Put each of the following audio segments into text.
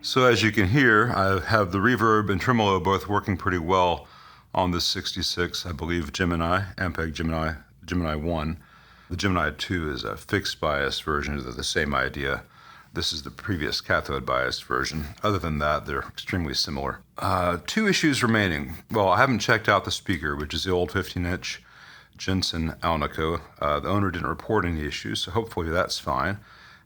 So as you can hear, I have the reverb and tremolo both working pretty well on this 66, I believe, Gemini, Ampeg Gemini 1. The Gemini 2 is a fixed bias version of the same idea. This is the previous cathode bias version. Other than that, they're extremely similar. Two issues remaining. Well, I haven't checked out the speaker, which is the old 15-inch Jensen Alnico. The owner didn't report any issues, so hopefully that's fine.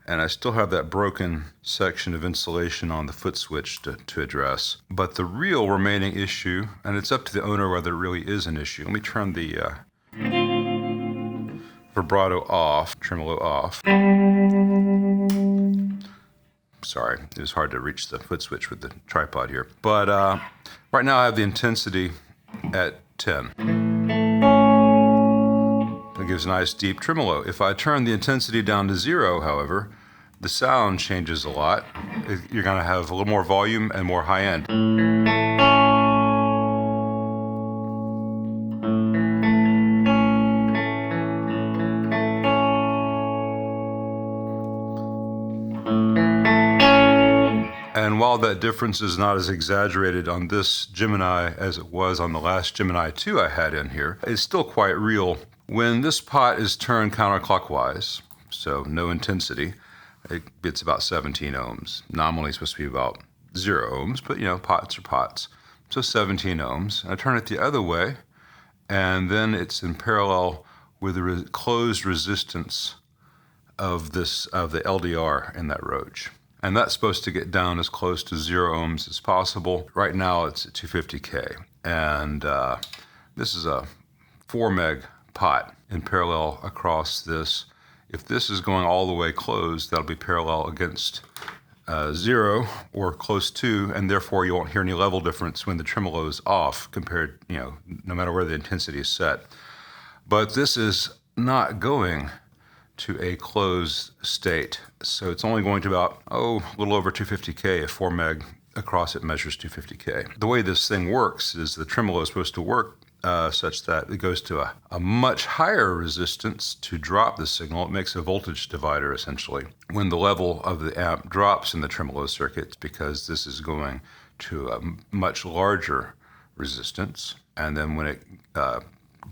And I still have that broken section of insulation on the foot switch to address. But the real remaining issue, and it's up to the owner whether it really is an issue. Let me turn the vibrato off, tremolo off. Sorry, it was hard to reach the foot switch with the tripod here. But right now I have the intensity at 10. That gives a nice deep tremolo. If I turn the intensity down to 0, however, the sound changes a lot. You're going to have a little more volume and more high end. And while that difference is not as exaggerated on this Gemini as it was on the last Gemini 2 I had in here, it's still quite real. When this pot is turned counterclockwise, so no intensity, it gets about 17 ohms. Nominally it's supposed to be about 0 ohms, but pots are pots. So 17 ohms. I turn it the other way, and then it's in parallel with the closed resistance of the LDR in that roach. And that's supposed to get down as close to 0 ohms as possible. Right now it's at 250K. And this is a 4 meg pot in parallel across this. If this is going all the way closed, that'll be parallel against 0 or close to, and therefore you won't hear any level difference when the tremolo is off compared, no matter where the intensity is set. But this is not going to a closed state. So it's only going to about, a little over 250K. A 4 meg across it measures 250K. The way this thing works is the tremolo is supposed to work such that it goes to a much higher resistance to drop the signal. It makes a voltage divider, essentially. When the level of the amp drops in the tremolo circuit, because this is going to a much larger resistance, and then when it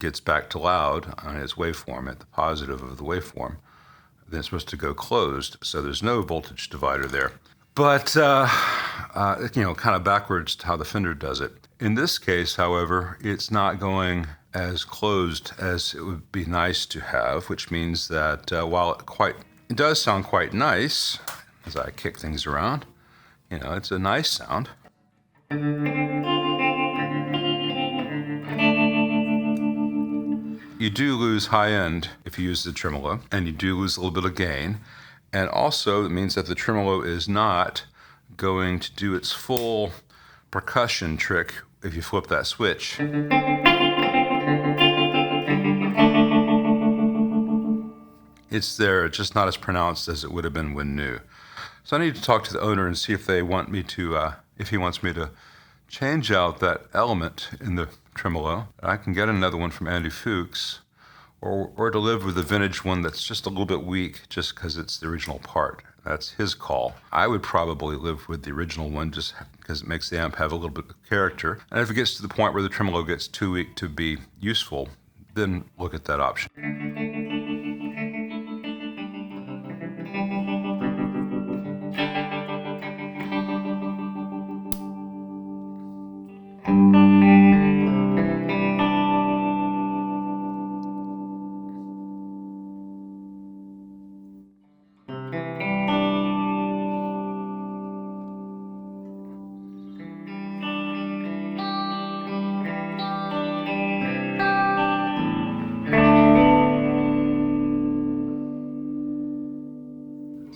gets back to loud on its waveform, at the positive of the waveform, then it's supposed to go closed, so there's no voltage divider there. But, kind of backwards to how the Fender does it. In this case, however, it's not going as closed as it would be nice to have, which means that while it does sound quite nice, as I kick things around, it's a nice sound. You do lose high end if you use the tremolo, and you do lose a little bit of gain. And also, it means that the tremolo is not going to do its full percussion trick if you flip that switch. It's there, it's just not as pronounced as it would have been when new. So I need to talk to the owner and see if they want me to, if he wants me to change out that element in the tremolo. I can get another one from Andy Fuchs, or to live with the vintage one that's just a little bit weak just because it's the original part. That's his call. I would probably live with the original one just because it makes the amp have a little bit of character. And if it gets to the point where the tremolo gets too weak to be useful, then look at that option.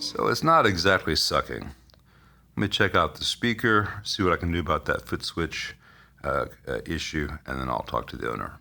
So it's not exactly sucking. Let me check out the speaker, see what I can do about that foot switch issue, and then I'll talk to the owner.